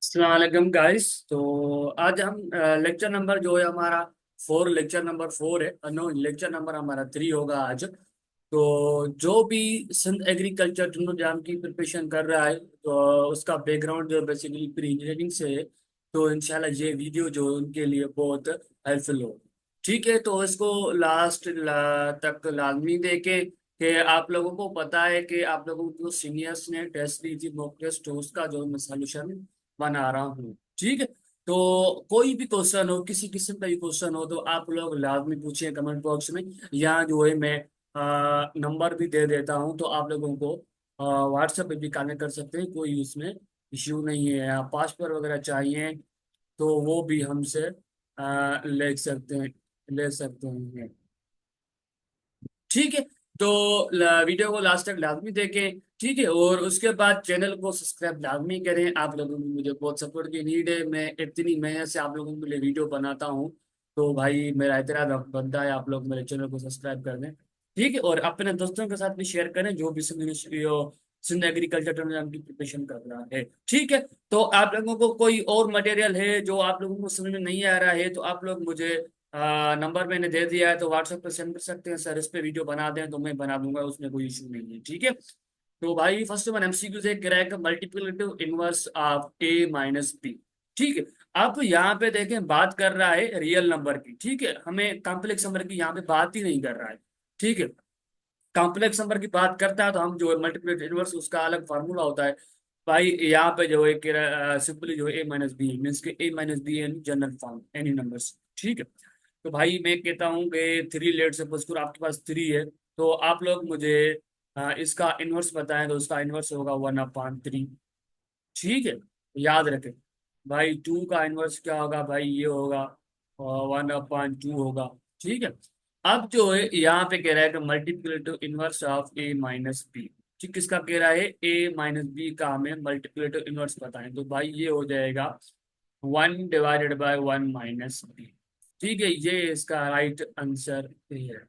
अस्सलाम वालेकुम गाइस। तो आज हम लेक्चर नंबर जो है हमारा लेक्चर नंबर 4 है। नो, लेक्चर नंबर हमारा 3 होगा आज। तो जो भी सिंध एग्रीकल्चर टू एग्जाम की प्रिपरेशन कर रहा है तो उसका बैकग्राउंड जो बेसिकली प्री इंजीनियरिंग से है। तो इंशाल्लाह ये वीडियो जो है उनके लिए बहुत हेल्पफुल हो। ठीक है, तो इसको तक लाजमी देखें कि आप लोगों को पता है कि आप लोगों को सीनियर्स ने टेस्ट दी थी, मॉक टेस्ट, तो उसका जो मैं सोल्यूशन बना रहा हूँ। ठीक है, तो कोई भी क्वेश्चन हो, किसी किस्म का भी क्वेश्चन हो, तो आप लोग लाजमी पूछिए कमेंट बॉक्स में। या जो है मैं नंबर भी दे देता हूँ, तो आप लोगों को व्हाट्सएप पे भी कनेक्ट कर सकते हैं, कोई उसमें इश्यू नहीं है। या पासवर्ड वगैरह चाहिए तो वो भी हमसे ले सकते हैं, ले सकते हैं। ठीक है, तो वीडियो को लास्ट तक लाजमी देखें। ठीक है, और उसके बाद चैनल को सब्सक्राइब लाजमी करें। आप लोगों की मुझे बहुत सपोर्ट की नीड है। मैं इतनी मेहनत से आप लोगों के लिए वीडियो बनाता हूँ, तो भाई मेरा इतना बनता है आप लोग मेरे चैनल को सब्सक्राइब कर दें। ठीक है, और अपने दोस्तों के साथ भी शेयर करें जो भी सिंध एग्रीकल्चर टूरिज्म की प्रिपरेशन कर रहा है। ठीक है, तो आप लोगों को कोई और मटेरियल है जो आप लोगों को समझ में नहीं आ रहा है, तो आप लोग मुझे नंबर मैंने दे दिया है, तो व्हाट्सएप पर सेंड कर सकते हैं। सर इस पे वीडियो बना दें तो मैं बना दूंगा, उसमें कोई इशू नहीं है। ठीक है, तो भाई फर्स्ट वन एमसीक्यू से crack multiplicative inverse of A minus B. ठीक है, अब यहाँ पे देखें बात कर रहा है रियल नंबर की। ठीक है, हमें कॉम्प्लेक्स नंबर की यहाँ पे बात ही नहीं कर रहा है। ठीक है, कॉम्प्लेक्स नंबर की बात करता है तो हम जो है मल्टीप्लिकेटिव इनवर्स उसका अलग फार्मूला होता है। भाई यहाँ पे जो है सिंपली जो है ए minus B means K A minus B N general form any numbers. ठीक है, तो भाई मैं कहता हूँ कि थ्री, लेट सपोज करो आपके पास थ्री है, तो आप लोग मुझे इसका इनवर्स बताएं, तो उसका इनवर्स होगा 1/3। ठीक है, याद रखें। भाई टू का इनवर्स क्या होगा, भाई ये होगा 1/2 होगा। ठीक है, अब जो है यहाँ पे कह रहा है कि multiplicative inverse of A minus B. ठीक, किसका कह रहा है, ए माइनस बी का हमें मल्टीप्लिकेटिव इनवर्स बताएं, तो भाई ये हो जाएगा 1/1 माइनस बी। ठीक है, ये इसका राइट आंसर है।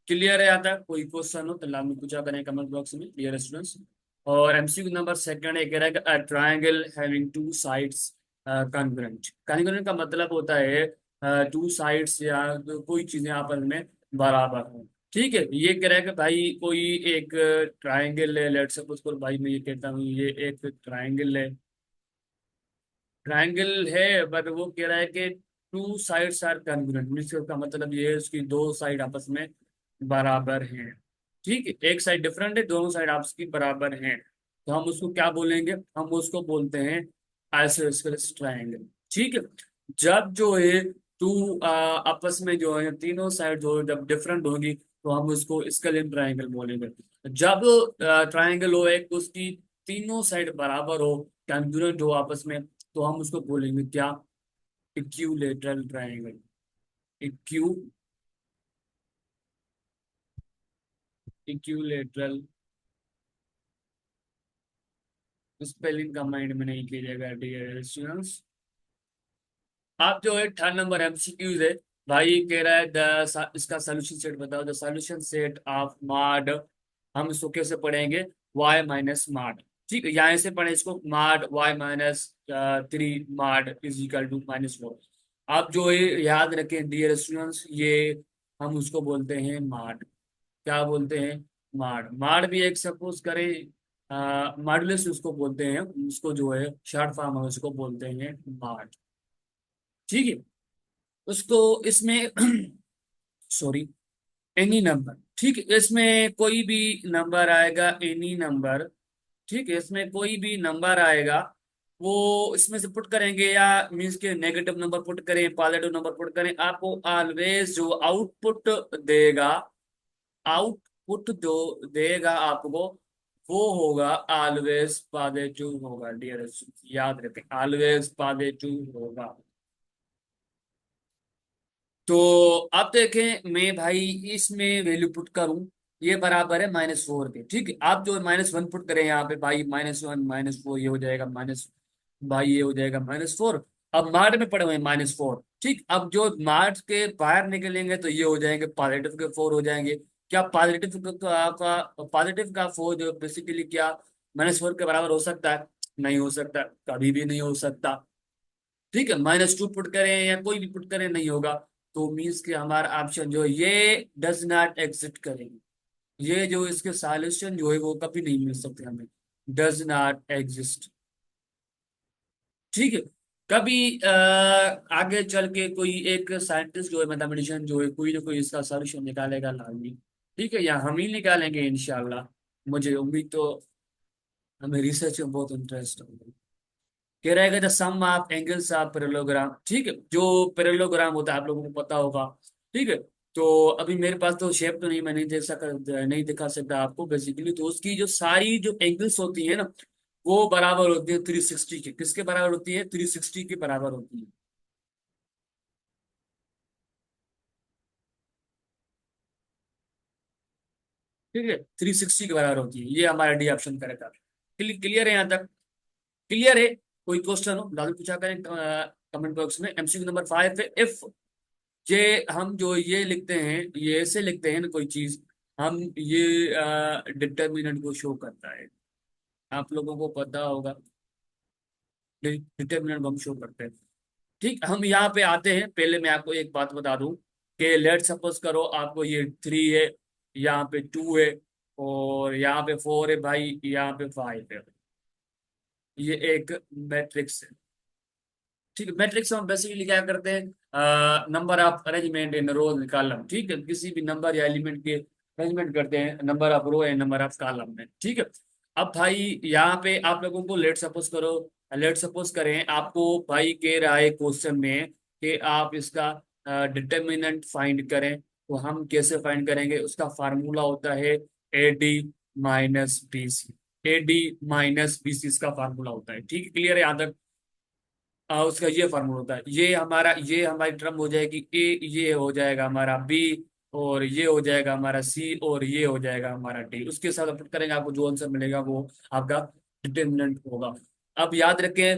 क्लियर है? आता कोई क्वेश्चन हो तो लाजमी पूछा करें कमेंट बॉक्स में। Clear students? और एमसीक्यू नंबर सेकंड है, कह रहा है कि triangle having two sides congruent. Congruent का मतलब होता है टू साइड्स या कोई चीजें आपस में बराबर हो। ठीक है, ये कह रहा है कि भाई कोई एक ट्रायंगल है, लेट्स सपोज करो भाई मैं ये कहता हूँ ये एक ट्रायंगल है। ट्रायंगल है बट वो कह रहा है कि two sides are congruent, means का मतलब ये है उसकी दो साइड आपस में बराबर हैं। ठीक है, एक साइड डिफरेंट है, दोनों साइड आपस की बराबर हैं, तो हम उसको क्या बोलेंगे, हम उसको बोलते हैं आइसोसेलेस ट्रायंगल। ठीक है, जब जो है टू आपस में जो है तीनों साइड जो जब डिफरेंट होगी तो हम उसको स्केलिन ट्रायंगल बोलेंगे। जब ट्रायंगल हो एक उसकी तीनों साइड बराबर हो, कॉन्ग्रुएंट हो आपस में, तो हम उसको बोलेंगे क्या, इक्विलेटरल ट्रायंगल। इक्यू इक्विलेटरल स्पेलिंग का माइंड में नहीं कीजिएगा डियर स्टूडेंट्स। आप जो है थर्ड नंबर एमसीक्यूज है। भाई कह रहा है इसका सॉल्यूशन सेट बताओ, the solution set of mod. हम इसको कैसे पढ़ेंगे, वाई माइनस मॉड। ठीक है, यहाँ से पढ़े इसको, mod Y minus 3 mod is equal to -4। आप जो है याद रखें डियर स्टूडेंट्स, ये हम उसको बोलते हैं मॉड। क्या बोलते हैं, मॉड। मॉड भी एक सपोज करें मॉडुलस उसको बोलते हैं, उसको जो है शॉर्ट फॉर्म है उसको बोलते हैं मॉड। ठीक है, उसको इसमें सॉरी, एनी नंबर। ठीक है, इसमें कोई भी नंबर आएगा, एनी नंबर। ठीक है, इसमें कोई भी नंबर आएगा वो इसमें से पुट करेंगे, या मीन्स के नेगेटिव नंबर पुट करें, पॉजिटिव नंबर पुट करें, आपको ऑलवेज जो आउटपुट देगा, आउटपुट जो देगा आपको, वो होगा ऑलवेज पॉजिटिव होगा डियर। याद रखें, ऑलवेज पॉजिटिव होगा। तो अब देखें मैं भाई इसमें वैल्यू पुट करूं, ये बराबर है -4 के। ठीक है, आप जो -1 पुट करें यहाँ पे, भाई -1 -4 ये हो जाएगा माइनस, भाई ये हो जाएगा -4। अब मार्ट में पड़े हुए -4। ठीक, अब जो मार्ट के बाहर निकलेंगे तो ये हो जाएंगे पॉजिटिव के 4 हो जाएंगे। क्या पॉजिटिव का पॉजिटिव का 4 जो बेसिकली क्या -4 के बराबर हो सकता है? नहीं हो सकता, कभी भी नहीं हो सकता। ठीक है, -2 पुट करें या कोई भी पुट करें नहीं होगा। तो मीन्स कि हमारा ऑप्शन जो है ये डज नॉट एग्जिस्ट करेंगे। ये जो इसके सॉल्यूशन जो है वो कभी नहीं मिल सकते हमें, डज नॉट एग्जिस्ट। ठीक है। कभी आगे चल के कोई एक साइंटिस्ट जो है, मैथमेटिशियन जो है, कोई ना कोई इसका सॉल्यूशन निकालेगा लाजमी। ठीक है, या हम ही निकालेंगे इंशाल्लाह। मुझे उम्मीद तो, हमें रिसर्च में बहुत इंटरेस्ट है। कह रहेगा the sum of angles of parallelogram. ठीक है, जो पैरेललोग्राम होता है आप लोगों को पता होगा। ठीक है। तो अभी मेरे पास तो शेप तो नहीं, मैं नहीं देख सका, नहीं दिखा सकता आपको बेसिकली। तो उसकी जो सारी जो एंगल्स होती है ना, वो बराबर होती है 360 के। किसके बराबर होती है? 360 के बराबर होती है। ठीक है, 360 के बराबर होती है। ये हमारा डी ऑप्शन करेक्ट है। क्लियर है यहाँ तक? क्लियर है? कोई क्वेश्चन हो लाजमी पूछा करें कमेंट बॉक्स में। एमसीक्यू नंबर 5 है। इफ ये हम जो ये लिखते हैं, ये ऐसे लिखते हैं ना कोई चीज, हम ये डिटर्मिनेंट को शो करता है। आप लोगों को पता होगा डिटर्मिनेंट हम शो करते हैं। ठीक, हम यहाँ पे आते हैं। पहले मैं आपको एक बात बता दूं कि लेट सपोज करो आपको ये 3 है, यहाँ पे 2 है, और यहाँ पे 4 है भाई, यहाँ पे 5 है। ये एक मैट्रिक्स है। ठीक है, मैट्रिक्स में हम बेसिकली क्या करते हैं? Number of arrangement in row column. ठीक है, किसी भी नंबर या एलिमेंट के अरेंजमेंट करते हैं, नंबर ऑफ रो या नंबर ऑफ कॉलम में। ठीक है। अब भाई यहाँ पे आप लोगों को लेट सपोज करो, लेट सपोज करें आपको भाई कह रहा है क्वेश्चन में कि आप इसका डिटर्मिनेंट फाइंड करें। तो हम कैसे फाइंड करेंगे? उसका फार्मूला होता है AD-BC। AD-BC इसका फार्मूला होता है। ठीक है, क्लियर है यहाँ तक? उसका ये फार्मूला होता है। ये हमारी टर्म हो जाएगी ए, ये हो जाएगा हमारा बी, और ये हो जाएगा हमारा सी, और ये हो जाएगा हमारा डी। उसके साथ अप्लाई करेंगे, आपको जो आंसर मिलेगा वो आपका डिटर्मिनेंट होगा। अब याद रखें,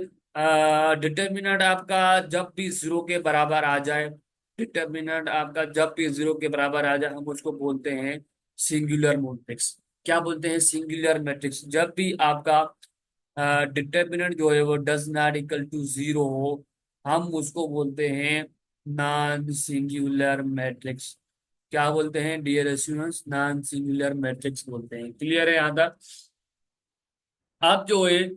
डिटर्मिनेंट आपका जब भी जीरो के बराबर आ जाए, डिटर्मिनेंट आपका जब भी जीरो के बराबर आ जाए, हम उसको बोलते हैं सिंगुलर मैट्रिक्स। क्या बोलते हैं? Singular matrix. जब भी आपका डिटर्मिनेंट जो है वो does not equal to zero हो, हम उसको बोलते हैं नॉन सिंगुलर मैट्रिक्स। क्या बोलते हैं dear students? Non singular matrix बोलते हैं। क्लियर है यहाँ तक? आप जो है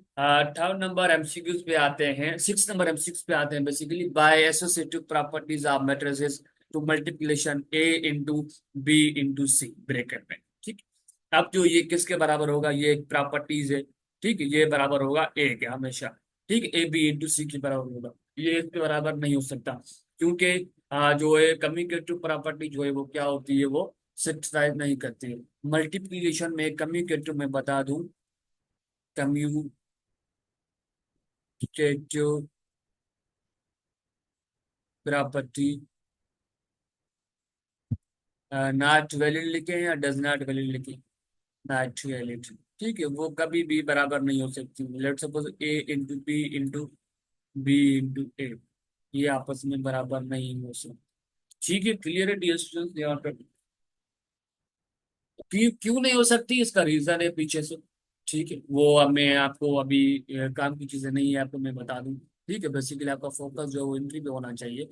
थर्ड नंबर एमसीक्यूज पे आते हैं, 6 नंबर एमसीक्यूज पे आते हैं। Basically by associative properties of matrices to multiplication A into B into C bracket में। ठीक। अब जो ये किसके बराबर होगा? ये एक प्रॉपर्टीज है। ठीक है, ये बराबर होगा ए के हमेशा। ठीक है, ए बी इंटू सी के बराबर होगा। ये इसके बराबर नहीं हो सकता, क्योंकि जो है कम्यूटेटिव प्रॉपर्टी जो है वो क्या होती है? वो सेटिस्फाई नहीं करती है। मल्टीप्लीकेशन में कम्यूटेटिव में बता दूं, कम्यूटेटिव प्रॉपर्टी नॉट वैलिड लिखे या डज नॉट वैलिड लिखे? Not valid. ठीक है, वो कभी भी बराबर नहीं हो सकती। Let suppose A into B into B into A, ये आपस में बराबर नहीं हो सकती। ठीक है, क्लियर है डियर स्टूडेंट्स यहाँ पे? क्यों क्यों नहीं हो सकती? इसका रीजन है पीछे से। ठीक है, वो अब मैं आपको अभी काम की चीजें नहीं है, आपको मैं बता दूं। ठीक है, बेसिकली आपका फोकस जो है वो एंट्री पे होना चाहिए।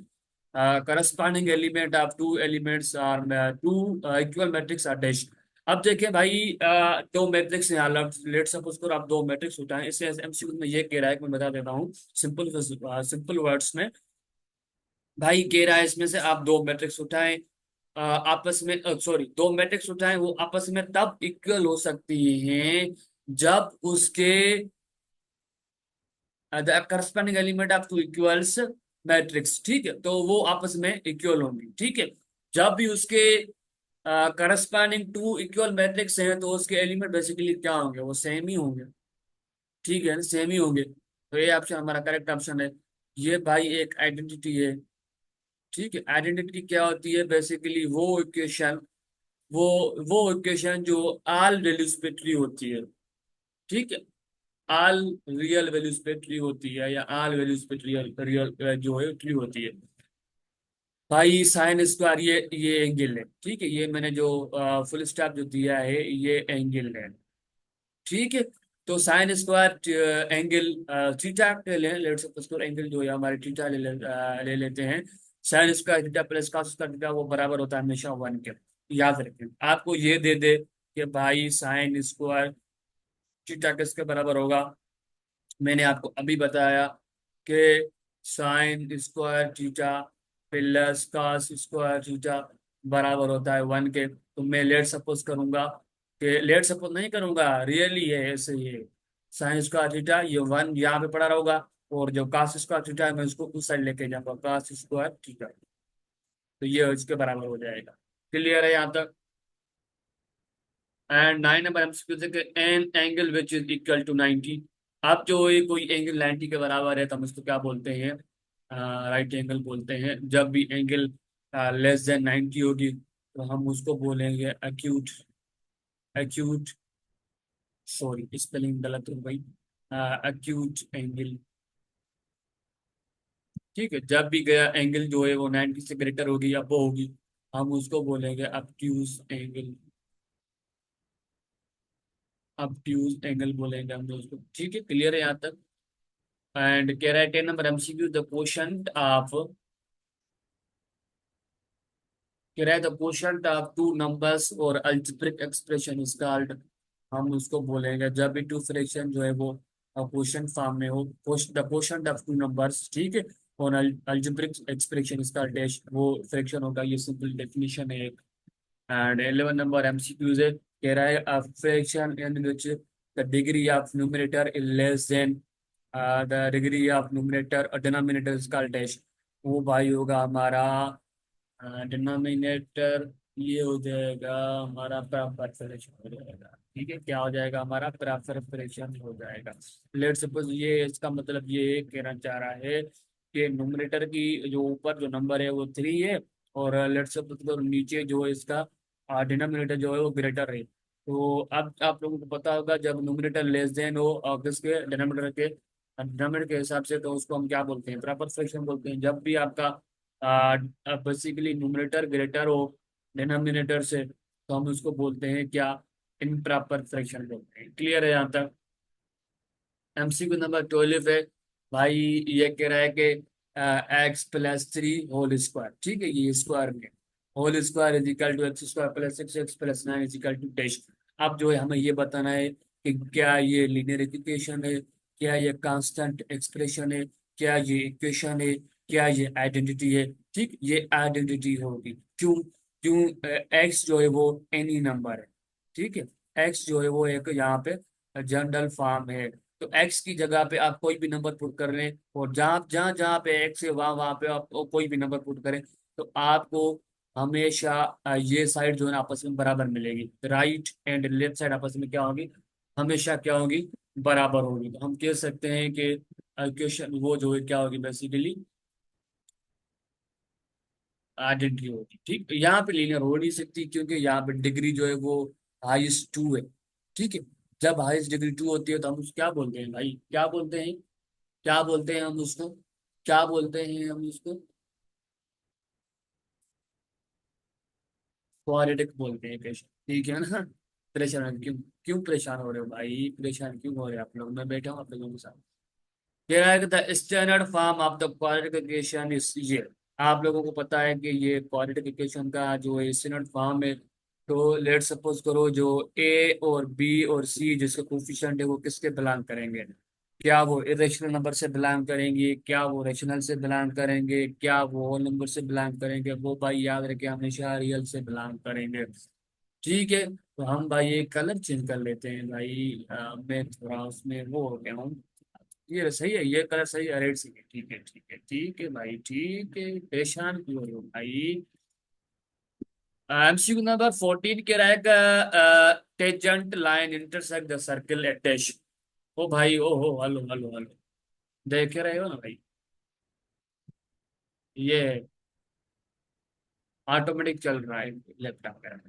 Corresponding element of two elements are two equal matrix are dash. अब देखें भाई, दो मैट्रिक्स हैं। लेट सपोज करो आप दो मैट्रिक्स उठाएं। इससे एमसीक्यू में ये कह रहा है कि मैं बता देता हूँ सिंपल सिंपल वर्ड्स में। भाई कह रहा है इसमें से आप दो मैट्रिक्स उठाएं, आपस में सॉरी, दो मैट्रिक्स उठाएं, वो आपस में तब इक्वल हो सकती हैं जब उसके the corresponding element of two equals matrix. ठीक है, तो वो आपस में इक्वल होंगी। ठीक है, जब भी उसके करस्पॉन्डिंग टू इक्वल मैट्रिक्स हैं, तो उसके एलिमेंट बेसिकली क्या होंगे? वो सेम ही होंगे। ठीक है, सेम ही होंगे। तो ये ऑप्शन हमारा करेक्ट ऑप्शन है। ये भाई एक आइडेंटिटी है। ठीक है, आइडेंटिटी क्या होती है? बेसिकली वो वो इक्वेशन जो आल वैल्यूज पे ट्री होती है। ठीक है, आल रियल वैल्यूज पे ट्री होती है, या आल वैल्यूज पे रियल रियल जो है ट्री होती है। भाई साइन स्क्वायर, ये एंगल है। ठीक है, ये मैंने जो फुल स्टॉप जो दिया है, ये एंगल है। ठीक है। तो साइन स्क्वायर एंगल थीटा ले लें, लेट्स सपोज करो एंगल जो है हमारे थीटा ले लेते हैं। Sine square theta plus cos square theta वो बराबर होता है हमेशा 1 के। याद रखें, आपको ये दे दे कि भाई साइन स्क्वायर थीटा किसके बराबर होगा, मैंने आपको अभी बताया कि sine square theta plus cos square theta बराबर होता है 1 के। तो मैं लेट सपोज करूंगा कि लेट सपोज नहीं करूंगा, रियली है ऐसे ही है। साइन स्क्वायर थीटा ये 1 यहाँ पे पड़ा रहेगा, और जो कॉस स्क्वायर थीटा है मैं उसको उस साइड लेके जाऊंगा, कॉस स्क्वायर थीटा। तो ये इसके बराबर हो जाएगा। क्लियर है यहाँ तक? एंड 9 नंबर एमसीक्यू से an angle which is equal to 90। अब जो ये कोई एंगल 90 के बराबर है तो हम इसको क्या बोलते हैं, राइट एंगल बोलते हैं। जब भी एंगल लेस देन 90 होगी तो हम उसको बोलेंगे एक्यूट। एक्यूट, सॉरी स्पेलिंग गलत हो गई, एक्यूट एंगल। ठीक है, जब भी गया एंगल जो है वो 90 से ग्रेटर होगी या वो होगी, हम उसको बोलेंगे अब्ट्यूज एंगल। अब्ट्यूज एंगल बोलेंगे हम उसको। ठीक है, क्लियर है यहाँ तक? एंड कह रहा है 10 number MCQ, the quotient of, कह रहा है the quotient of two numbers और अल्जेब्रिक एक्सप्रेशन इज कॉल्ड। हम उसको बोलेंगे जब भी टू फ्रैक्शन जो है वो क्वोशंट फॉर्म में हो, the quotient of two numbers, ठीक है, और अल्जेब्रिक एक्सप्रेशन इसका डैश वो फ्रैक्शन होगा। ये सिंपल डेफिनेशन है। एंड 11 नंबर एमसीक्यूज है, कह रहा है a fraction in which the degree of numerator is less than the degree of numerator or denominator is called dash। वो भाई होगा हमारा डिनोमिनेटर, ये हो जाएगा हमारा प्रॉपर फ्रैक्शन हो जाएगा। ठीक है, क्या हो जाएगा हमारा प्रॉपर फ्रैक्शन हो जाएगा। लेट सपोज ये इसका मतलब ये कहना चाह रहा है कि न्यूमरेटर की जो ऊपर जो नंबर है वो 3 है, और लेट सपोज नीचे जो है इसका डिनोमिनेटर जो है वो ग्रेटर है। तो अब आप लोगों को पता होगा जब न्यूमरेटर लेस देन हो और किसके डिनोमिनेटर के हिसाब से, तो उसको हम क्या बोलते हैं, प्रॉपर फ्रैक्शन बोलते हैं। जब भी आपका बेसिकली न्यूमरेटर ग्रेटर हो डिनोमिनेटर से, तो हम उसको बोलते हैं क्या, इम्प्रॉपर फ्रैक्शन बोलते हैं। क्लियर है यहाँ तक? एमसीक्यू नंबर 12 है भाई, ये कह रहा है कि x+3 होल स्क्वायर, ठीक है, ये स्क्वायर में whole square is equal to x² + 6 x+9 is equal to dash. अब जो है हमें ये बताना है कि क्या ये लीनियर इक्वेशन है, क्या ये कांस्टेंट एक्सप्रेशन है, क्या ये इक्वेशन है, क्या ये आइडेंटिटी है। ठीक, ये आइडेंटिटी होगी। क्यों? क्यों? एक्स जो है वो एनी नंबर है। ठीक है, एक्स जो है वो एक यहाँ पे जनरल फॉर्म है। तो एक्स की जगह पे आप कोई भी नंबर पुट कर लें, और जहाँ जहाँ जहाँ पे एक्स है वहां वहां पे आप कोई भी नंबर पुट करें, तो आपको हमेशा ये साइड जो है ना आपस में बराबर मिलेगी। राइट एंड लेफ्ट साइड आपस में क्या होगी, हमेशा क्या होगी, बराबर होगी। तो हम कह सकते हैं कि इक्वेशन वो जो है क्या होगी, बेसिकली आइडेंटिटी होगी। ठीक, यहाँ पे लीनियर हो नहीं सकती क्योंकि यहाँ पे डिग्री जो है वो हाईएस्ट 2 है। ठीक है, जब हाईएस्ट डिग्री 2 होती है तो हम उसको क्या बोलते हैं भाई, क्या बोलते हैं, क्या बोलते हैं हम उसको, क्या बोलते हैं हम उसको, क्वाड्रेटिक बोलते हैं क्वेश्चन। ठीक है ना? परेशान क्यों, क्यों परेशान हो रहे हो भाई, परेशान क्यों हो रहे हो आप लोग, मैं बैठा हूँ आप लोगों के साथ। कह रहा है कि the standard form of the quadratic equation is ये। आप लोगों को पता है कि ये क्वाड्रेटिक इक्वेशन का जो है स्टैंडर्ड फॉर्म है। तो लेट सपोज करो जो ए और बी और सी जिसके कोफिशिएंट है वो किसके बिलोंग करेंगे, क्या वो इरेशनल नंबर से बिलोंग करेंगे, क्या वो रेशनल से बिलोंग करेंगे, क्या वो होल नंबर से बिलोंग करेंगे, वो भाई याद रखे हमेशा रियल से बिलोंग करेंगे। ठीक है, तो हम भाई ये कलर चेंज कर लेते हैं भाई, मैं थोड़ा उसमें वो हो गया हूँ। ये सही है, ये कलर सही है, रेड सही है। ठीक है ठीक है ठीक है भाई, ठीक है, परेशान क्यों हो रहे हो भाई। एमसीक्यू नंबर 14 के रहेगा, tangent line intersect the circle at dash. ओ भाई, ओ हो, हेलो हेलो हेलो, देख रहे हो ना भाई, ये ऑटोमेटिक चल रहा है लैपटॉप का।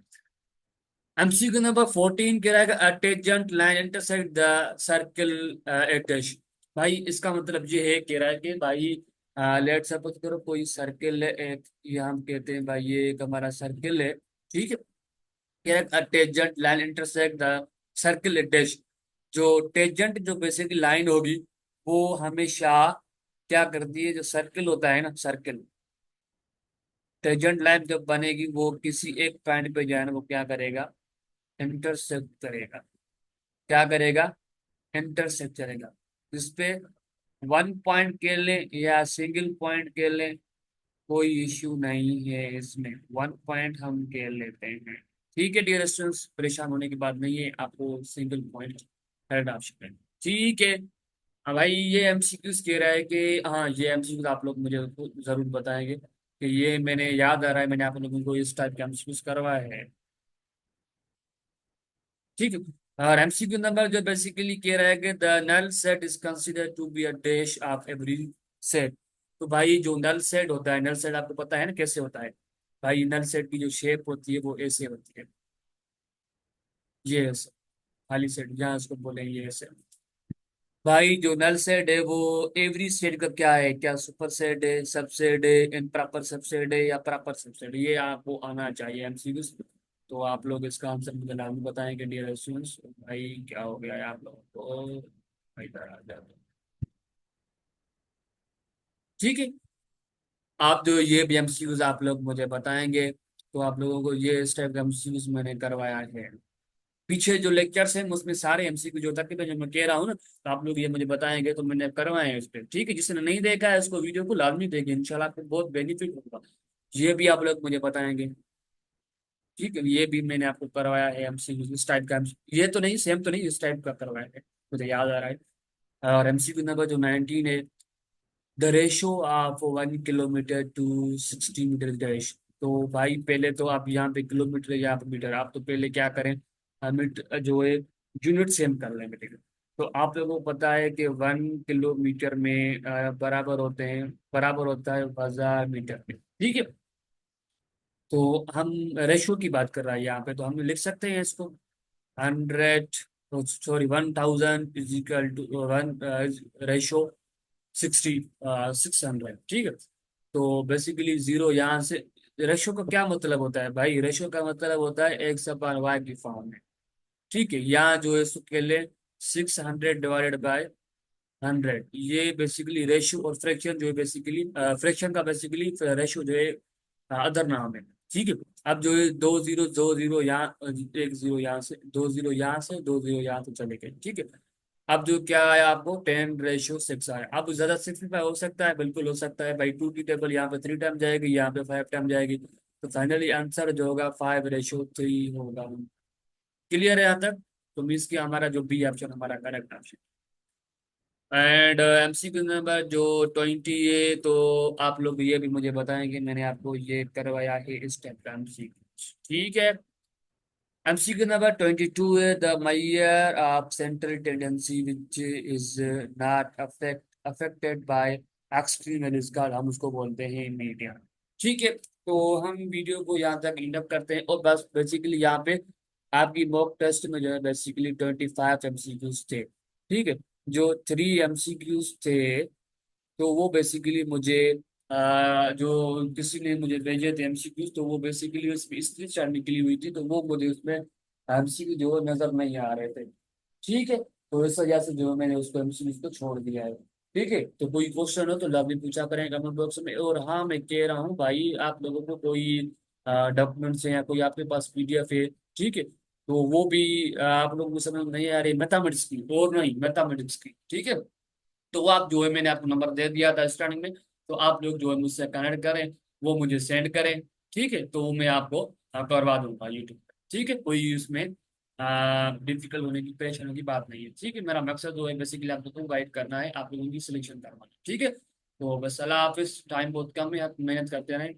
एमसीक्यू नंबर 14 कह रहा है tangent line intersect the circle at dash. भाई इसका मतलब ये है, कह रहा है कि भाई लेट सपोज करो कोई सर्किल है एक, ये हम कहते हैं भाई ये एक हमारा सर्किल है। ठीक है, कह रहा है tangent line intersect the circle at dash. जो टेंजेंट जो बेसिकली लाइन होगी वो हमेशा क्या करती है, जो सर्किल होता है ना, सर्किल, टेंजेंट लाइन जब बनेगी वो किसी एक पॉइंट पे जो है ना वो क्या करेगा, इंटरसेक्ट करेगा। क्या करेगा, इंटरसेक्ट करेगा। इस पे वन पॉइंट के लें या सिंगल पॉइंट के लें, कोई इश्यू नहीं है इसमें, वन पॉइंट हम के लेते हैं। ठीक है डियर स्टूडेंट्स, परेशान होने की बात नहीं है, आपको सिंगल पॉइंट करेक्ट ऑप्शन है। ठीक है। हाँ भाई, ये एमसीक्यूज कह रहा है कि, हाँ ये एमसीक्यूज आप लोग मुझे जरूर बताएंगे कि ये मैंने याद आ रहा है, मैंने आप लोगों को इस टाइप के एमसीक्यूज करवाए हैं। ठीक है। और एमसीक्यू नंबर जो बेसिकली कह रहा है कि the null set is considered to be a dash of every set. तो भाई जो नल सेट होता है, नल सेट आपको पता है ना कैसे होता है। भाई नल सेट की जो शेप होती है वो ऐसे होती है, ये ऐसे, खाली सेट जहाँ इसको बोलेंगे ये ऐसे। भाई जो नल सेट है वो एवरी सेट का क्या है, क्या सुपर सेट है, सबसेट है, इम्प्रॉपर सबसेट है या प्रॉपर सबसेट, ये आपको आना चाहिए एमसीक्यू। तो आप लोग इसका आंसर मुझे लाजमी बताएंगे डियर स्टूडेंट्स। भाई क्या हो गया है आप लोगों को, भाई इधर आ जाओ। ठीक है। आप जो ये भी एमसीक्यूज आप लोग मुझे बताएंगे, तो आप लोगों को ये इस टाइप का एमसीक्यूज मैंने करवाया है। पीछे जो लेक्चर्स हैं उसमें सारे एमसीक्यू जो तक जो मैं कह रहा हूँ ना, तो आप लोग ये मुझे बताएंगे तो मैंने करवाए हैं उस पर। ठीक है, जिसने नहीं देखा है उसको वीडियो को लाजमी देखें, इंशाल्लाह आपको बहुत बेनिफिट होगा। ये भी आप लोग मुझे बताएंगे। ठीक है, ये भी मैंने आपको करवाया है एमसीक्यू इस टाइप का ये तो नहीं, सेम तो नहीं, इस टाइप का करवाया है, मुझे याद आ रहा है। और एमसीक्यू नंबर जो 19 है, the ratio of 1 kilometre to 60 metre dash. तो भाई पहले तो आप यहाँ पे किलोमीटर या आप मीटर, आप तो पहले क्या करें, मिनट जो है यूनिट सेम कर लें बेटे। तो आप लोगों को पता है कि 1 किलोमीटर में बराबर होते हैं, बराबर होता है 1000 मीटर में। ठीक है। तो हम रेशो की बात कर रहा है यहाँ पे, तो हम लिख सकते हैं इसको 100, sorry 1000 is equal to one, ratio 600। ठीक है। तो बेसिकली जीरो यहाँ से, रेशो का क्या मतलब होता है भाई, रेशो का मतलब होता है एक्स अपॉन वाई की फॉर्म में। ठीक है, यहाँ जो है इसको कह ले 600 डिवाइडेड बाय 100, ये बेसिकली रेशो, और फ्रैक्शन जो है बेसिकली, फ्रैक्शन का बेसिकली रेशो जो है अदर नाम है। ठीक है। अब जो है दो जीरो यहाँ, एक जीरो यहाँ से, दो जीरो यहाँ से, दो जीरो यहाँ से चले गए। ठीक है। अब जो क्या आया आपको 10/6 आया। अब ज्यादा सिंपलीफाई हो सकता है, बिल्कुल हो सकता है भाई, 2 की टेबल यहाँ पे 3 टाइम जाएगी, यहाँ पे 5 टाइम जाएगी, तो फाइनली आंसर जो होगा 5/3 होगा। क्लियर है यहाँ तक। तो मीन्स कि हमारा जो बी ऑप्शन हमारा correct option. And MCQ number जो 20 है, तो आप लोग ये भी मुझे बताएंगे, मैंने आपको ये करवाया है इस टाइप का एमसीक्यू। ठीक है। एमसीक्यू नंबर 22 है, the measure of central tendency which is not affected by extreme का, हम उसको बोलते हैं मीडिया। ठीक है। तो हम वीडियो को यहाँ तक इंड अप करते हैं, और बस बेसिकली यहाँ पे आपकी मॉक टेस्ट में जो है बेसिकली 25 एमसीक्यूज थे। ठीक है। जो 3 एमसीक्यूज थे, तो वो बेसिकली मुझे जो किसी ने मुझे भेजे थे एमसीक्यूज, तो वो बेसिकली उसमें स्क्रीनशॉट निकली हुई थी, तो वो मुझे उसमें एमसीक्यू जो है नजर नहीं आ रहे थे। ठीक है। तो इस वजह से जो है मैंने उसको एमसीक्यूज को छोड़ दिया है। ठीक है। तो कोई क्वेश्चन हो तो लाजमी पूछा करें कमेंट बॉक्स में। और हाँ मैं कह रहा हूँ भाई, आप लोगों को कोई डॉक्यूमेंट्स है या कोई आपके पास पीडीएफ है, ठीक है, तो वो भी आप लोगों को समझ में नहीं आ रही मैथमेटिक्स की, और नहीं मैथमेटिक्स की, ठीक है, तो वो आप जो है, मैंने आपको नंबर दे दिया था स्टार्टिंग में, तो आप लोग जो है मुझसे कनेक्ट करें, वो मुझे सेंड करें। ठीक है। तो मैं आपको करवा दूंगा यूट्यूब पर। ठीक है, कोई उसमें डिफिकल्ट होने की, परेशानी की बात नहीं है। ठीक है, मेरा मकसद जो है बेसिकली आप लोगों को गाइड करना है, आप लोगों की सिलेक्शन करवाना है। ठीक है। तो बस अल्लाह हाफिज, टाइम बहुत कम है, आप मेहनत करते रहें।